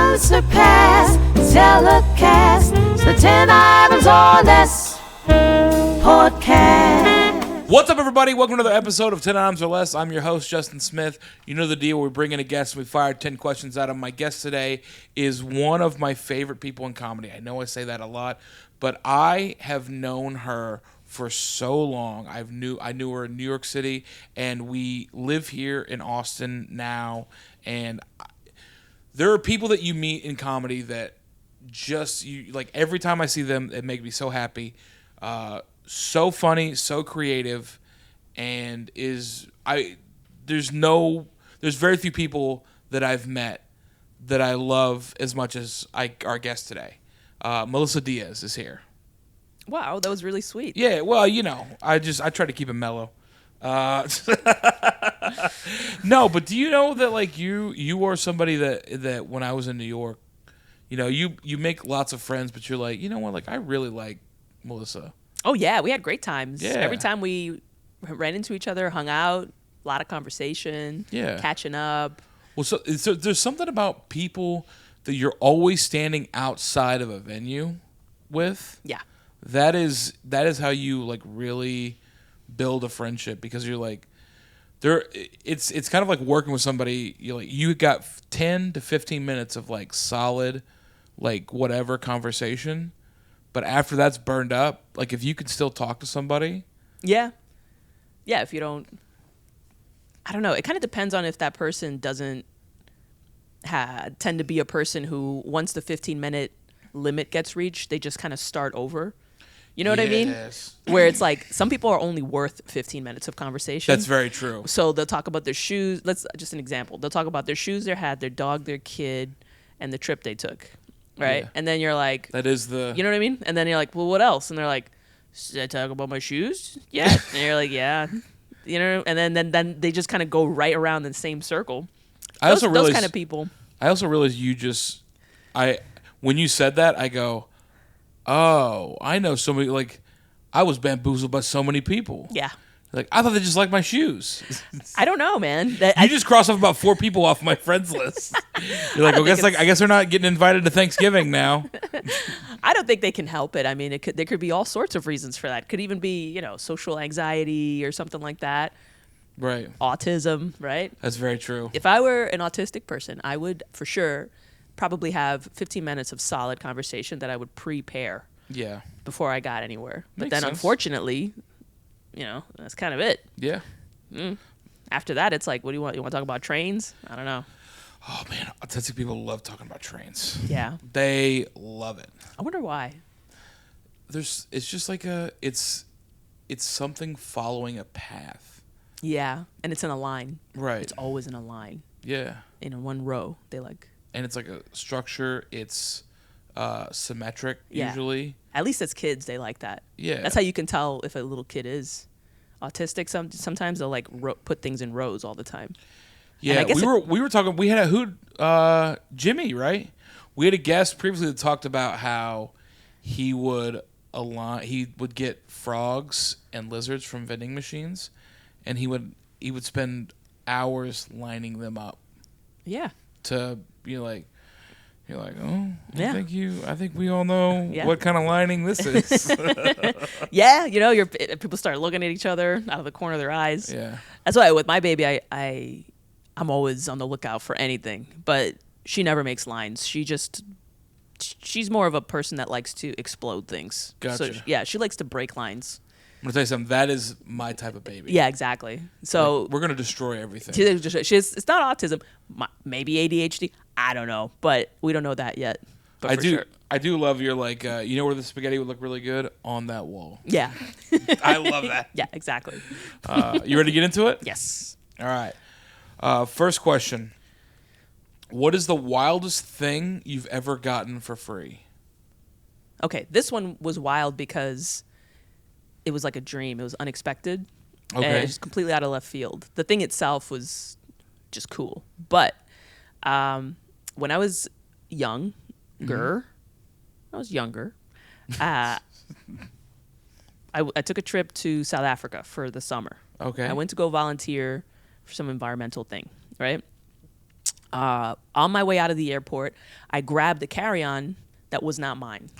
unsurpassed, telecast. It's the 10 items or less podcast. What's up, everybody? Welcome to another episode of 10 Items or Less. I'm your host, Justin Smith. You know the deal. We bring in a guest and we fire 10 questions at him. My guest today is one of my favorite people in comedy. I know I say that a lot, but I have known her for so long. I knew her in New York City, and we live here in Austin now. And there are people that you meet in comedy that just, you like, every time I see them, it makes me so happy. So funny, so creative, and there's very few people that I've met that I love as much as our guest today. Melissa Diaz is here. Wow, that was really sweet. Yeah, well, you know, I try to keep it mellow. No, but do you know that, like, you are somebody that when I was in New York, you know, you make lots of friends, but you're like, you know what, like, I really like Melissa. Oh yeah, we had great times. Yeah. Every time we ran into each other, hung out, a lot of conversation, catching up. Well, so there's something about people that you're always standing outside of a venue with. Yeah. That is how you, like, really build a friendship, because you're like, it's kind of like working with somebody. You got 10 to 15 minutes of, like, solid, like, whatever conversation, but after that's burned up, like, if you can still talk to somebody. Yeah. If you don't, I don't know. It kind of depends on if that person doesn't tend to be a person who, once the 15-minute limit gets reached, they just kind of start over. You know what I mean? Where it's like, some people are only worth 15 minutes of conversation. That's very true. So they'll talk about their shoes. Just an example. They'll talk about their shoes they had, their dog, their kid, and the trip they took. Right? Yeah. And then you're like... That is the... You know what I mean? And then you're like, well, what else? And they're like, should I talk about my shoes? Yeah. And you're like, yeah. You know? And then they just kind of go right around in the same circle. Those kind of people. I also realized when you said that, I go... Oh, I know so many, like, I was bamboozled by so many people. Yeah. Like, I thought they just liked my shoes. I don't know, man. You just crossed off about 4 people off my friends list. You're like, I guess they're not getting invited to Thanksgiving now. I don't think they can help it. I mean, there could be all sorts of reasons for that. It could even be, you know, social anxiety or something like that. Right. Autism, right? That's very true. If I were an autistic person, I would, for sure, probably have 15 minutes of solid conversation that I would prepare before I got anywhere. But then, unfortunately, you know, that's kind of it. Yeah. After that, it's like, what do you want? You want to talk about trains? I don't know. Oh, man. Autistic people love talking about trains. Yeah. They love it. I wonder why. It's just like it's something following a path. Yeah. And it's in a line. Right. It's always in a line. Yeah. In one row. They like... And it's like a structure. It's symmetric, yeah. Usually. At least as kids, they like that. Yeah. That's how you can tell if a little kid is autistic. Sometimes they'll like put things in rows all the time. Yeah, we were talking. We had Jimmy, right? We had a guest previously that talked about how he would get frogs and lizards from vending machines, and he would spend hours lining them up. Yeah. To be like, you're like, oh, yeah. I think we all know what kind of lining this is. Yeah, you know, people start looking at each other out of the corner of their eyes. Yeah, that's why with my baby, I'm always on the lookout for anything. But she never makes lines. She's more of a person that likes to explode things. Gotcha. So yeah, she likes to break lines. I'm gonna tell you something. That is my type of baby. Yeah, exactly. So we're gonna destroy everything. It's not autism. Maybe ADHD. I don't know, but we don't know that yet. But I do love your, like, you know where the spaghetti would look really good? On that wall. Yeah. I love that. Yeah, exactly. You ready to get into it? Yes. All right. First question. What is the wildest thing you've ever gotten for free? Okay, this one was wild because it was like a dream. It was unexpected. Okay. And it was completely out of left field. The thing itself was just cool. But when I was younger, I took a trip to South Africa for the summer. Okay. I went to go volunteer for some environmental thing, right? On my way out of the airport, I grabbed a carry-on that was not mine.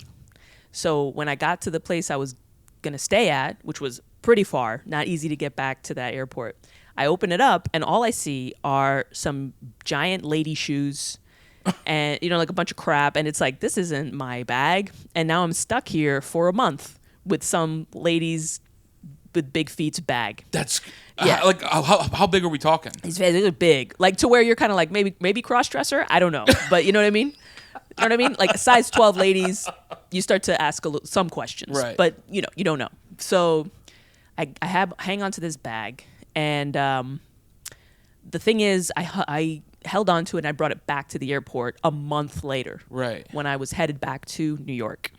So when I got to the place I was going to stay at, which was pretty far, not easy to get back to that airport, I open it up and all I see are some giant lady shoes and, like a bunch of crap. And it's like, this isn't my bag. And now I'm stuck here for a month with some ladies with big feet's bag. That's how big are we talking? They're big, like to where you're kind of like maybe cross dresser. I don't know, but you know what I mean. You know what I mean? Like size 12 ladies, you start to ask some questions, right? But you don't know. So I hang on to this bag, and the thing is, I held on to it and I brought it back to the airport a month later, right? When I was headed back to New York.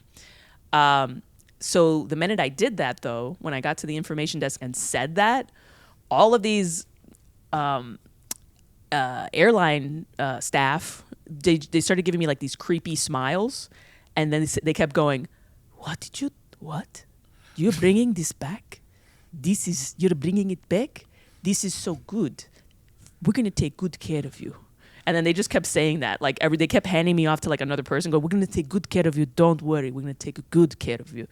So the minute I did that, though, when I got to the information desk and said that, all of these airline staff, they started giving me like these creepy smiles, and then they kept going, what? You're bringing this back? You're bringing it back? This is so good. We're going to take good care of you. And then they just kept saying that. Like they kept handing me off to like another person. Go, we're going to take good care of you. Don't worry. We're going to take good care of you.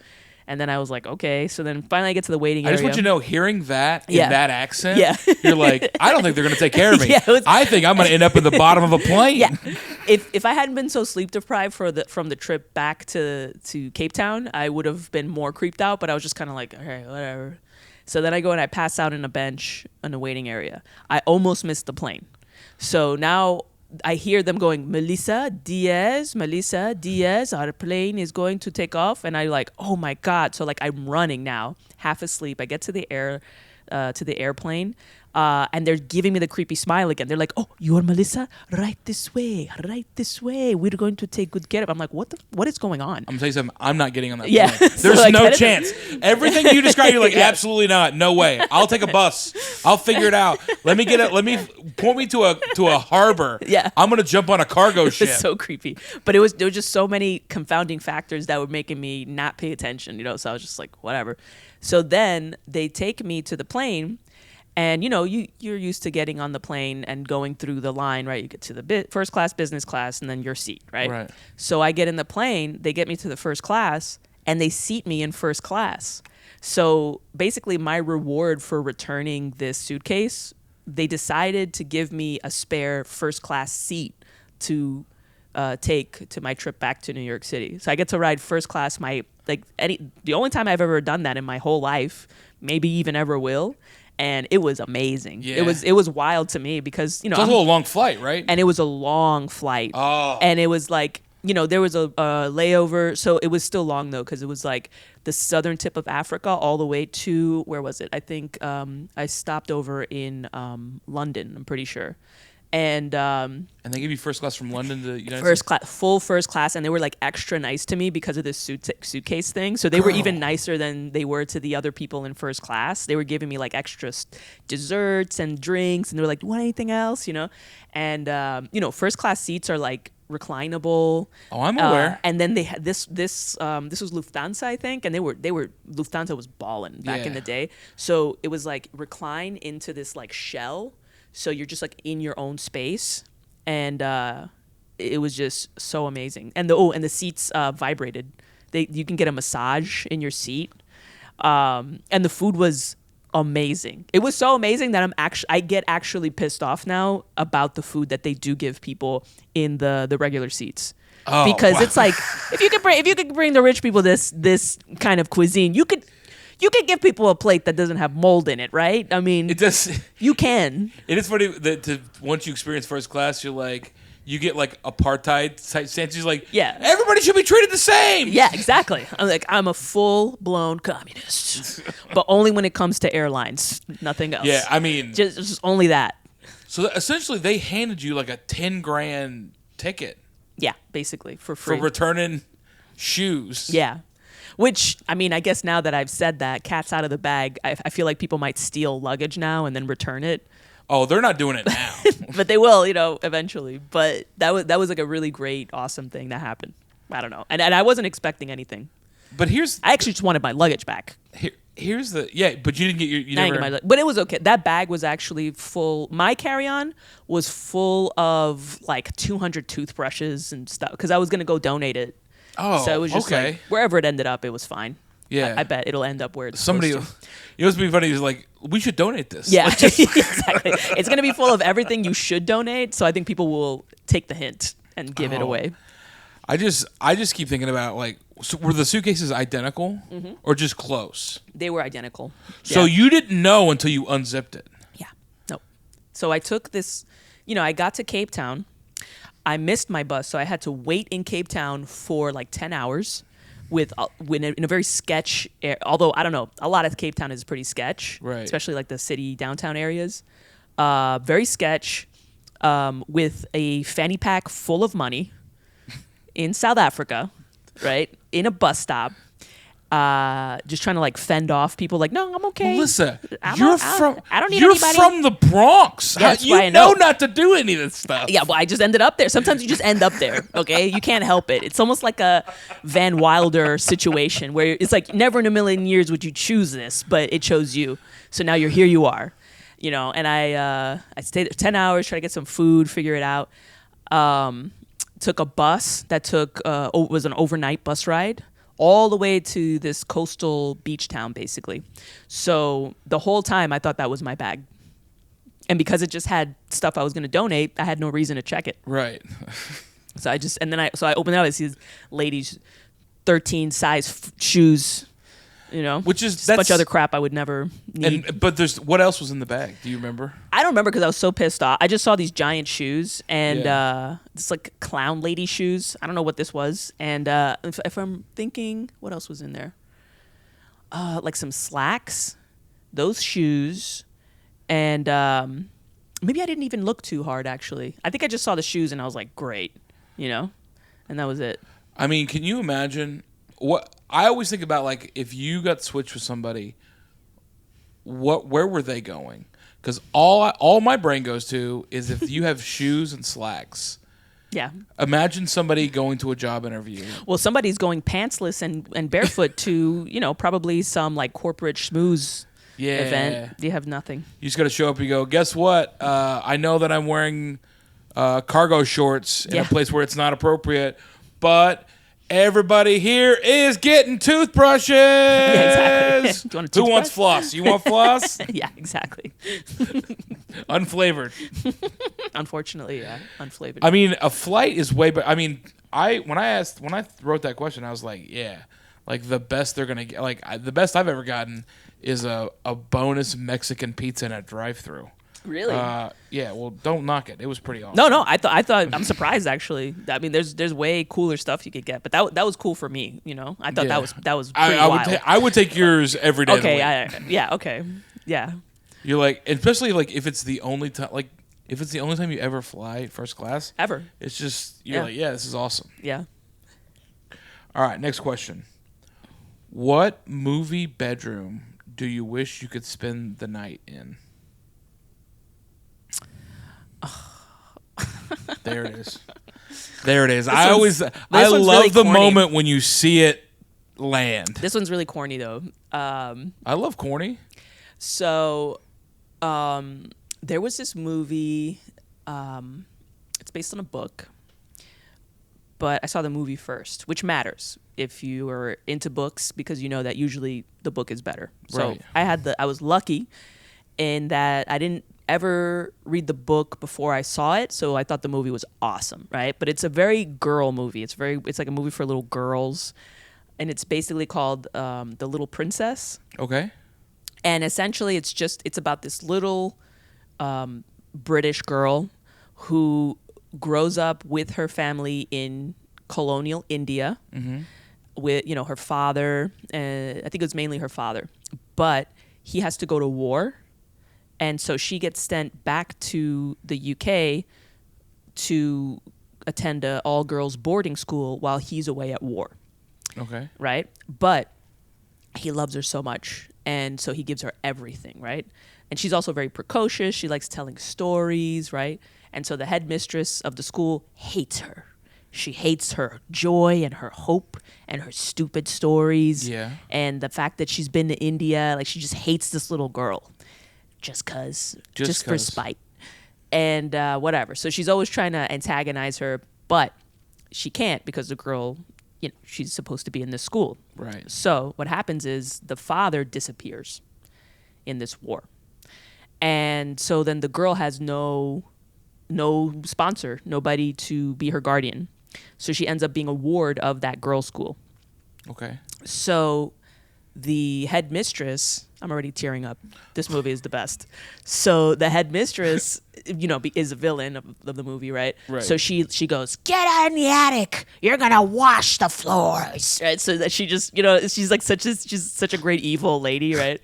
And then I was like, okay. So then finally I get to the waiting area. I just want you to know, hearing that in that accent, you're like, I don't think they're going to take care of me. Yeah, I think I'm going to end up at the bottom of a plane. Yeah. If I hadn't been so sleep deprived from the trip back to Cape Town, I would have been more creeped out. But I was just kind of like, all right, whatever. So then I go and I pass out in a bench in the waiting area. I almost missed the plane. So now I hear them going, Melissa Diaz, our plane is going to take off. And I like, oh my God. So like I'm running now, half asleep. I get to the airplane. And they're giving me the creepy smile again. They're like, oh, you're Melissa? Right this way. We're going to take good care of it. I'm like, what is going on? I'm going to tell you something. I'm not getting on that plane. There's so no chance. Everything you described, you're like, absolutely not. No way. I'll take a bus. I'll figure it out. Let me point me to a harbor. Yeah. I'm going to jump on a cargo ship. It's so creepy. But there were just so many confounding factors that were making me not pay attention, so I was just like, whatever. So then they take me to the plane. And, you're used to getting on the plane and going through the line, right? You get to the first class, business class, and then your seat, right? Right. So I get in the plane, they get me to the first class, and they seat me in first class. So basically my reward for returning this suitcase, they decided to give me a spare first class seat to take to my trip back to New York City. So I get to ride first class the only time I've ever done that in my whole life, maybe even ever will. And it was amazing. Yeah. It was wild to me because, it's also a long flight, right? And it was a long flight. Oh. And it was like, there was a layover. So it was still long, though, because it was like the southern tip of Africa all the way to, where was it? I think I stopped over in London, I'm pretty sure. And they give you first class from London to United States? States? Full first class, and they were like extra nice to me because of this suitcase thing. So they were even nicer than they were to the other people in first class. They were giving me like extra desserts and drinks, and they were like, "Want anything else?" And first class seats are like reclinable. Oh, I'm aware. And then they had this was Lufthansa, I think, and they were Lufthansa was balling back in the day. So it was like recline into this like shell. So you're just like in your own space, and it was just so amazing. And the seats vibrated. You can get a massage in your seat, and the food was amazing. It was so amazing that I get actually pissed off now about the food that they do give people in the regular seats. Oh, because wow. It's like if you could bring the rich people this kind of cuisine, you could give people a plate that doesn't have mold in it, right? I mean, it does. You can. It is funny that once you experience first class, you're like, you get like apartheid type stance. You're like, yeah, everybody should be treated the same. Yeah, exactly. I'm a full-blown communist, but only when it comes to airlines, nothing else. Yeah, I mean, just only that. So essentially, they handed you like a $10,000 ticket. Yeah, basically for free for returning shoes. Yeah. Which, I mean, I guess now that I've said that, cat's out of the bag, I feel like people might steal luggage now and then return it. Oh, they're not doing it now. But they will, eventually. But that was like a really great, awesome thing that happened. I don't know. And I wasn't expecting anything. But I actually just wanted my luggage back. Here's the but you didn't get your. You I didn't never. get my, but it was okay. That bag was actually full. My carry-on was full of like 200 toothbrushes and stuff because I was gonna go donate it. Oh, so it was just okay. like wherever it ended up, it was fine. Yeah. I bet it'll end up where it's Somebody, supposed to. it must be funny. He's like, we should donate this. Yeah, Like, just- exactly. It's gonna be full of everything you should donate. So I think people will take the hint and give it Oh. away. I just keep thinking about like, so were the suitcases identical or just close? They were identical. So Yeah. you didn't know until you unzipped it. Yeah. No. So I took this, I got to Cape Town. I missed my bus, so I had to wait in Cape Town for like 10 hours in a very sketch, although I don't know, a lot of Cape Town is pretty sketch, Right. especially like the city downtown areas. Very sketch with a fanny pack full of money in South Africa, right? In a bus stop. Just trying to like fend off people like, no, I'm okay. Melissa, I don't need you're anybody. from the Bronx. Yeah, that's You why I know know. not to do any of this stuff. Yeah, well, I just ended up there. Sometimes you just end up there, okay? You can't help it. It's almost like a Van Wilder situation where it's like never in a million years would you choose this, but it chose you. So now here you are, and I stayed 10 hours, tried to get some food, figure it out. Took a bus that was an overnight bus ride all the way to this coastal beach town, basically. So the whole time I thought that was my bag. And because it just had stuff I was going to donate, I had no reason to check it. Right. So I opened it up. I see this lady's 13 size shoes, Which is just a bunch of other crap I would never need. But what else was in the bag? Do you remember? I don't remember because I was so pissed off. I just saw these giant shoes and Yeah. this like clown lady shoes. I don't know what this was. And if I'm thinking, what else was in there? Like some slacks, those shoes, and maybe I didn't even look too hard actually. I think I just saw the shoes and I was like, great, and that was it. I mean, can you imagine what I always think about? Like, if you got switched with somebody, where were they going? Because all my brain goes to is if you have shoes and slacks. Yeah. Imagine somebody going to a job interview. Well, somebody's going pantsless and barefoot to, probably some like corporate schmooze event. You have nothing. You just got to show up and go, guess what? I know that I'm wearing cargo shorts in a place where it's not appropriate, but everybody here is getting toothbrushes. Yeah, exactly. Do you want a Who wants toothbrush? floss? You want floss? Yeah, exactly. Unflavored. Unfortunately, yeah, unflavored. I mean, a flight is way better. I mean, when I wrote that question, I was like, yeah, like the best they're gonna get. Like the best I've ever gotten is a bonus Mexican pizza in a drive-through. Really? Yeah. Well, don't knock it. It was pretty awesome. No. I thought. I'm surprised actually. I mean, there's way cooler stuff you could get, but that was cool for me. I thought Yeah. that was pretty wild. I would take yours every day. Okay. Of the week. Yeah. Okay. Yeah. You're like, especially like if it's the only time, you ever fly first class Ever. It's just you're Yeah. like, yeah, this is awesome. Yeah. All right, next question. What movie bedroom do you wish you could spend the night in? There it is. There it is. I one's love really the corny. moment when you see it land. This one's really corny though. I love corny. So, there was this movie. It's based on a book, but I saw the movie first, which matters if you are into books because you know that usually the book is better. So Right. I was lucky in that I didn't ever read the book before I saw it, so I thought the movie was awesome, right? But it's a very girl movie. It's like a movie for little girls, and it's basically called The Little Princess. Okay. And essentially, it's about this little British girl who grows up with her family in colonial India, with her father. I think it was mainly her father, but he has to go to war, and so she gets sent back to the UK to attend a all-girls boarding school while he's away at war. Okay. Right? But he loves her so much, and so he gives her everything, right? And she's also very precocious. She likes telling stories, right? And so the headmistress of the school hates her She hates her joy and her hope and her stupid stories. Yeah. And the fact that she's been to India, like she just hates this little girl just for 'cause. spite. And whatever. So she's always trying to antagonize her, but she can't because the girl, she's supposed to be in this school. Right. So what happens is the father disappears in this war. And so then the girl has no sponsor, nobody to be her guardian. So she ends up being a ward of that girls' school. Okay. So the headmistress, I'm already tearing up. This movie is the best. So the headmistress, is a villain of the movie, right? Right. So she goes, get out in the attic. You're gonna wash the floors, right? So that she just, she's like she's such a great evil lady, right?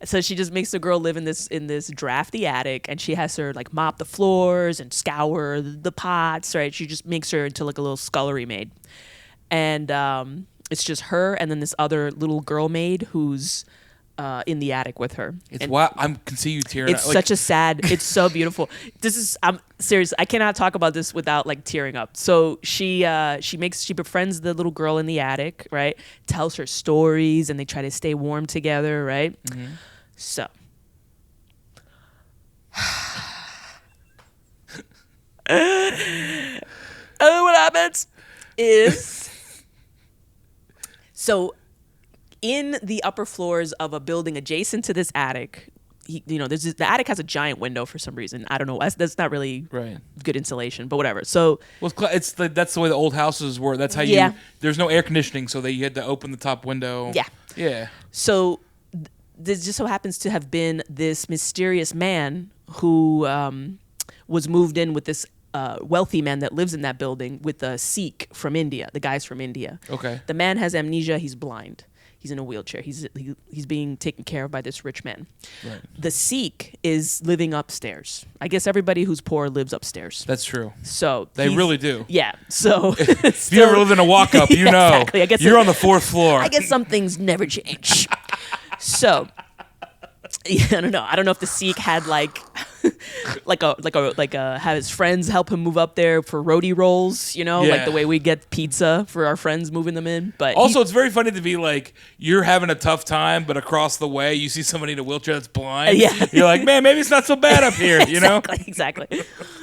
So she just makes the girl live in this drafty attic, and she has her like mop the floors and scour the pots, right? She just makes her into like a little scullery maid, and it's just her and then this other little girl maid who's in the attic with her. It's wild. I can see you tearing. It's such a sad. It's so beautiful. I'm serious. I cannot talk about this without like tearing up. So she befriends the little girl in the attic, right? Tells her stories, and they try to stay warm together, right? Mm-hmm. So. And then what happens is. So, in the upper floors of a building adjacent to this attic, the attic has a giant window for some reason. I don't know. That's not really good insulation, but whatever. So, that's the way the old houses were. That's how there's no air conditioning, so you had to open the top window. Yeah. Yeah. So, this just so happens to have been this mysterious man who was moved in with this wealthy man that lives in that building with a Sikh from India. The guy's from India. Okay. The man has amnesia. He's blind. He's in a wheelchair. He's being taken care of by this rich man. Right. The Sikh is living upstairs. I guess everybody who's poor lives upstairs. That's true. So they really do. Yeah. So if you ever lived in a walk-up, you know. Exactly. I guess you're on the 4th floor. I guess some things never change. So. Yeah, I don't know. I don't know if the Sikh had like have his friends help him move up there for roadie rolls, like the way we get pizza for our friends moving them in. But also, it's very funny to be like you're having a tough time, but across the way you see somebody in a wheelchair that's blind. Yeah, you're like, man, maybe it's not so bad up here, Exactly.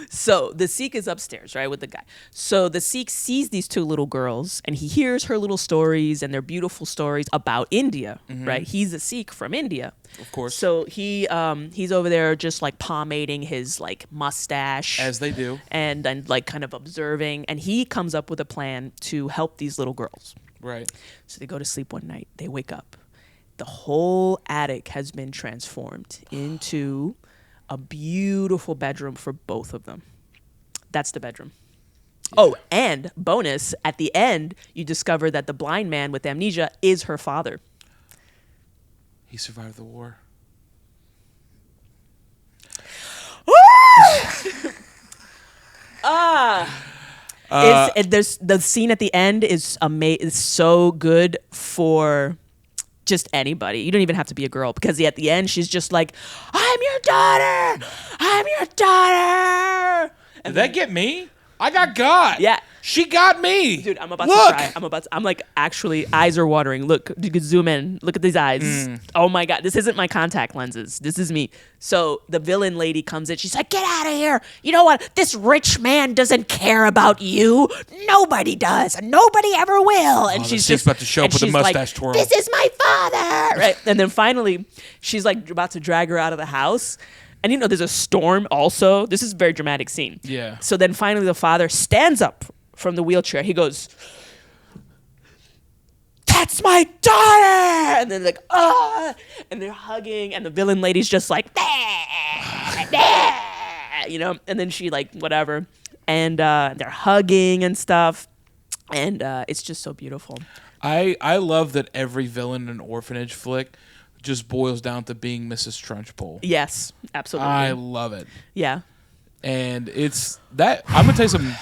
So the Sikh is upstairs, right, with the guy. So the Sikh sees these two little girls, and he hears her little stories and their beautiful stories about India, right? He's a Sikh from India. Of course. So he's over there just like pomading his like mustache, as they do, and like kind of observing. And he comes up with a plan to help these little girls. Right. So they go to sleep one night. They wake up. The whole attic has been transformed into a beautiful bedroom for both of them. That's the bedroom. Yeah. Oh, and bonus, at the end, you discover that the blind man with amnesia is her father. He survived the war. There's the scene at the end is so good for just anybody. You don't even have to be a girl, because at the end she's just like, "I'm your daughter. I'm your daughter." Did that get me? I got. Yeah. She got me. Dude, I'm about to cry. I'm like, actually, eyes are watering. Look, you could zoom in. Look at these eyes. Oh my God. This isn't my contact lenses. This is me. So the villain lady comes in. She's like, get out of here. You know what? This rich man doesn't care about you. Nobody does. And nobody ever will. And she's just about to show up with a mustache twirl. This is my father. Right. And then finally, she's like about to drag her out of the house. And there's a storm also. This is a very dramatic scene. Yeah. So then finally the father stands up from the wheelchair. He goes, "That's my daughter!" And then like, ah! And they're hugging, and the villain lady's just like, and then she like, whatever. And they're hugging and stuff. And it's just so beautiful. I love that every villain in an orphanage flick just boils down to being Mrs. Trunchbull. Yes, absolutely. I love it. Yeah. And it's that, I'm going to tell you something.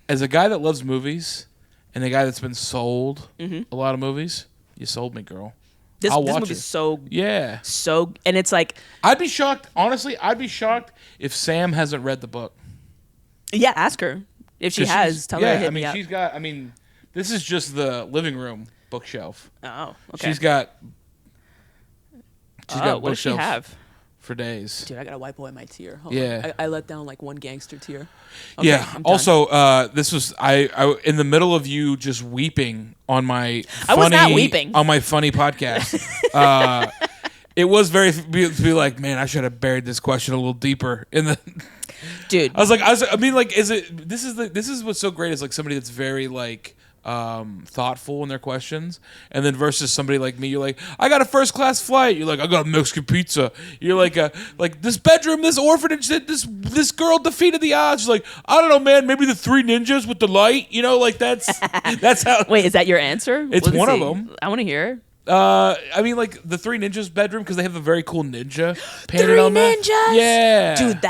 As a guy that loves movies and a guy that's been sold a lot of movies, you sold me, girl. This watch movie's it. so, and it's like, I'd be shocked. Honestly, I'd be shocked if Sam hasn't read the book. Yeah, ask her. If she has, tell her to hit me up. she's got. I mean, this is just the living room bookshelf. Oh, okay. She's got what does she bookshelves have? for days. Dude, I gotta wipe away my tear. Hold Yeah. on. I let down like one gangster tear. Okay, Yeah. I'm done. Also, this was I in the middle of you just weeping on my. I was not weeping on my funny podcast. It was very to be like, man, I should have buried this question a little deeper in the. Dude, I mean, like, is it? This is what's so great is like somebody that's very like. Thoughtful in their questions, and then versus somebody like me, you're like, I got a first class flight. You're like, I got a Mexican pizza. You're like this bedroom, this orphanage, this girl defeated the odds. You're like, I don't know, man. Maybe the Three Ninjas with the light. You know, like that's how. Wait, is that your answer? It's one of them. I want to hear. I mean, like the Three Ninjas bedroom because they have a very cool ninja painted on that. Ninjas? Yeah, Dude,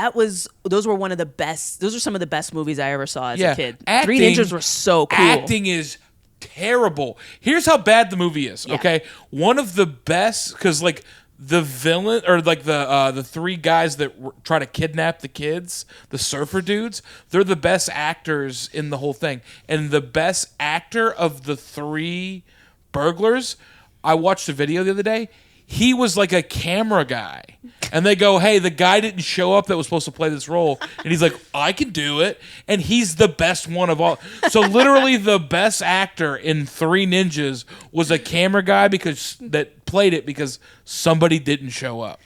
those were one of the best. Those are some of the best movies I ever saw as a kid. Acting, Three Ninjas were so cool. Acting is terrible. Here's how bad the movie is. Yeah. Okay, one of the best because like the villain or like the three guys that try to kidnap the kids, the surfer dudes. They're the best actors in the whole thing, and the best actor of the three burglars. I watched a video the other day. He was like a camera guy. And they go, hey, the guy didn't show up that was supposed to play this role. And he's like, I can do it. And he's the best one of all. So literally the best actor in Three Ninjas was a camera guy that played it because somebody didn't show up.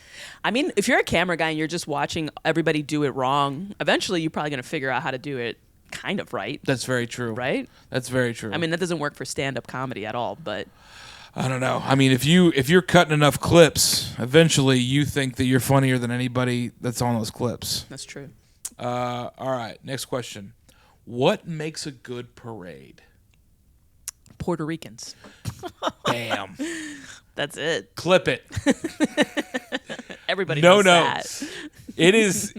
I mean, if you're a camera guy and you're just watching everybody do it wrong, eventually you're probably going to figure out how to do it kind of right. That's very true. Right? That's very true. I mean, that doesn't work for stand-up comedy at all, but... I don't know. I mean, if you're cutting enough clips, eventually you think that you're funnier than anybody that's on those clips. That's true. All right, next question. What makes a good parade? Puerto Ricans. Bam. That's it. Clip it. Everybody knows that. It is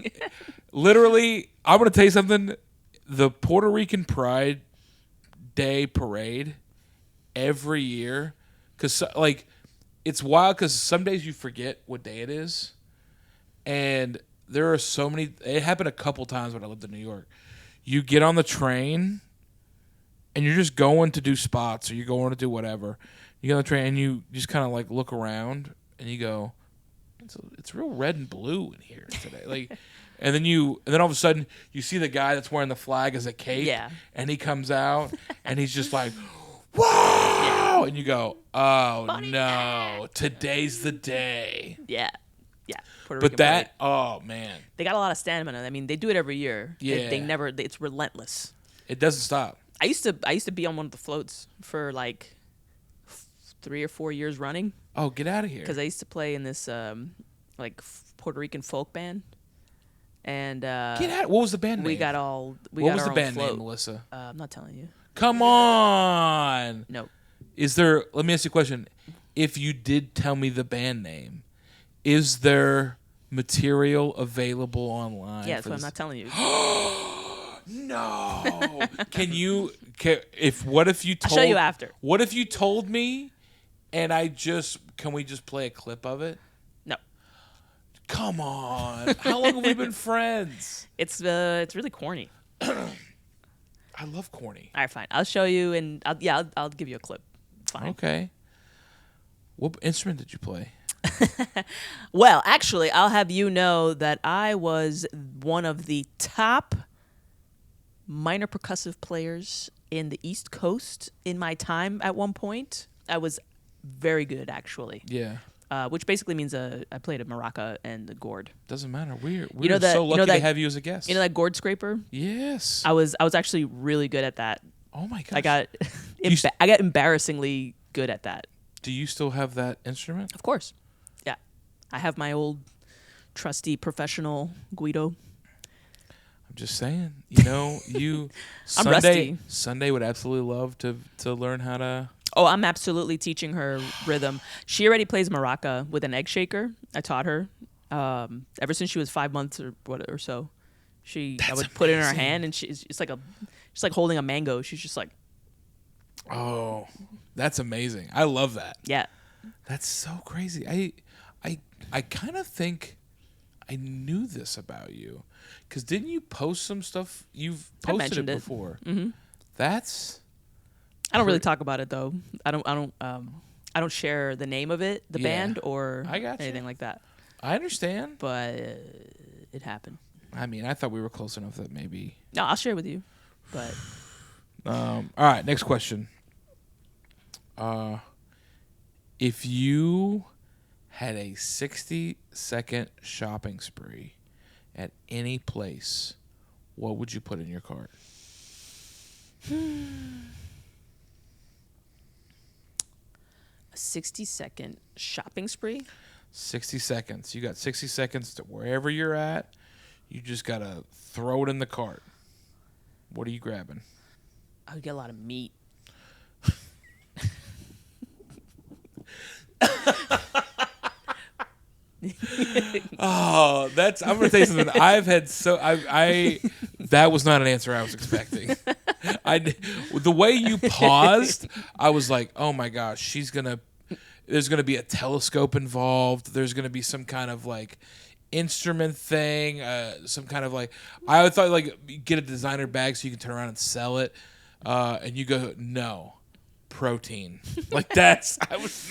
literally, I'm going to tell you something. The Puerto Rican Pride Day parade every year, because like it's wild because some days you forget what day it is, and there are so many. It happened a couple times when I lived in New York. You get on the train and you're just going to do spots or you're going to do whatever. You get on the train and you just kind of like look around and you go, it's real red and blue in here today. Like, and then all of a sudden you see the guy that's wearing the flag as a cape, and he comes out and he's just like, wow, and you go, oh Funny no, that. today's the day. Yeah. Puerto But Rican that, parade. oh man, They got a lot of stamina. I mean, they do it every year. Yeah. They never. It's relentless. it doesn't stop. I used to be on one of the floats for like 3 or 4 years running Oh, get out of here. because I used to play in this Puerto Rican folk band. And Get out. What was the band name? we got all. What was our the own band float. name, Melissa? I'm not telling you. Come on. No. Is there? Let me ask you a question. If you did tell me the band name, is there material available online? Yeah, that's for what I'm this? not telling you. No. What if you I'll told? show you after. What if you told me, and can we just play a clip of it? No. Come on. How long have we been friends? It's really corny. I love corny. All right, fine. I'll show you, and I'll give you a clip. Fine. Okay. What instrument did you play? Well, actually, I'll have you know that I was one of the top minor percussive players in the East Coast in my time at one point. I was very good, actually. Yeah. Which basically means I played a maraca and the gourd. Doesn't matter. We're know so lucky to that- have you as a guest. You know that gourd scraper? Yes. I was actually really good at that. Oh my gosh. I got I got embarrassingly good at that. Do you still have that instrument? Of course. Yeah. I have my old trusty professional Guido. I'm just saying. You know, you I'm rusty. Sunday would absolutely love to learn how to. Oh, I'm absolutely teaching her rhythm. She already plays maraca with an egg shaker. I taught her ever since she was 5 months or so. I would put it in her hand, and it's like holding a mango. She's just like, Oh, that's amazing. I love that. yeah. That's so crazy. I kind of think I knew this about you Because didn't you post some stuff? You've I posted it mentioned it. before. Mm-hmm. That's. I don't really talk about it though. I don't share the name of it, the band, or I gotcha. anything like that. I understand. But it happened. I mean, I thought we were close enough that maybe. No, I'll share it with you. But All right, next question. If you had a 60-second shopping spree at any place, what would you put in your cart? a 60-second shopping spree? 60 seconds. You got 60 seconds to wherever you're at. You just got to throw it in the cart. What are you grabbing? I would get a lot of meat. Oh, I'm gonna tell you something. I've had that was not an answer I was expecting. The way you paused, I was like, oh my gosh, there's gonna be a telescope involved. There's gonna be some kind of like instrument thing, some kind of like, I thought like you get a designer bag so you can turn around and sell it, and you go, no, protein. Like that's I was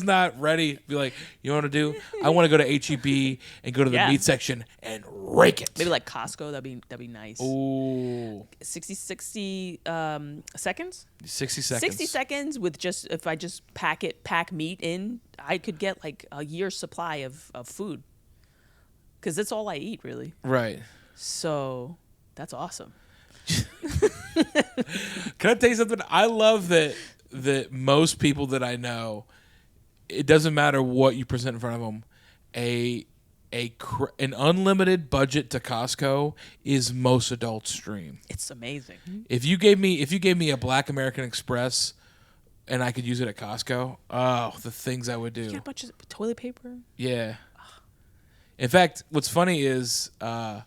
not ready to be like, you know what to do? I want to go to HEB and go to the meat section and rake it. Maybe like Costco, that'd be nice. Ooh. 60 seconds? 60 seconds. 60 seconds with if I just pack meat in, I could get like a year's supply of food. Because that's all I eat, really. Right. So that's awesome. Can I tell you something? I love that most people that I know, it doesn't matter what you present in front of them, an unlimited budget to Costco is most adults' dream. It's amazing. If you gave me a Black American Express and I could use it at Costco, oh, the things I would do. You get a bunch of toilet paper? Yeah. In fact, what's funny is that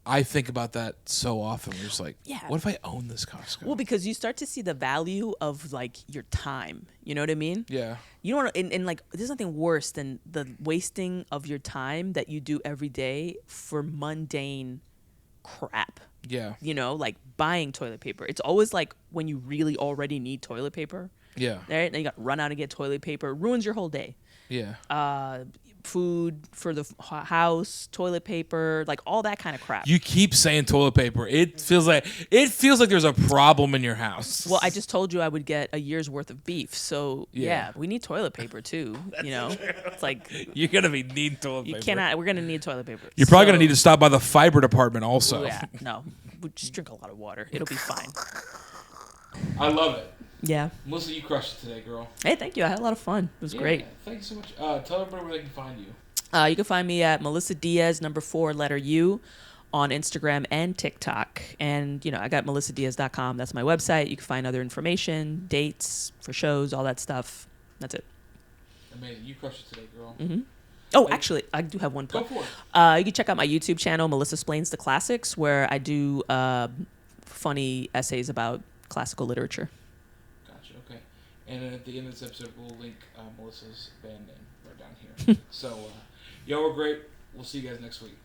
I think about that so often. We're just like, what if I own this Costco? Well, because you start to see the value of like your time. You know what I mean? Yeah. You don't want to, and like, there's nothing worse than the wasting of your time that you do every day for mundane crap. Yeah. You know, like buying toilet paper. It's always like when you really already need toilet paper. Yeah. Right? Then you got to run out and get toilet paper. It ruins your whole day. Yeah. Food for the house, toilet paper, like all that kind of crap. You keep saying toilet paper. It feels like there's a problem in your house. Well, I just told you I would get a year's worth of beef. So yeah we need toilet paper too. You know, it's like you're gonna be needing toilet paper. You cannot. We're gonna need toilet paper. You're probably gonna need to stop by the fiber department also. Yeah. No. We just drink a lot of water. It'll be fine. I love it. Yeah. Melissa, you crushed it today, girl. Hey, thank you. I had a lot of fun. It was great. Thank you so much. Tell everybody where they can find you. You can find me at Melissa Diaz, 4 letter U, on Instagram and TikTok. And, I got melissadiaz.com. That's my website. You can find other information, dates for shows, all that stuff. That's it. Amazing. You crushed it today, girl. Mm-hmm. Oh, actually, I do have one plug. Go for it. You can check out my YouTube channel, Melissa Splains the Classics, where I do funny essays about classical literature. Gotcha. Okay. And then at the end of this episode, we'll link Melissa's band name right down here. So, y'all were great. We'll see you guys next week.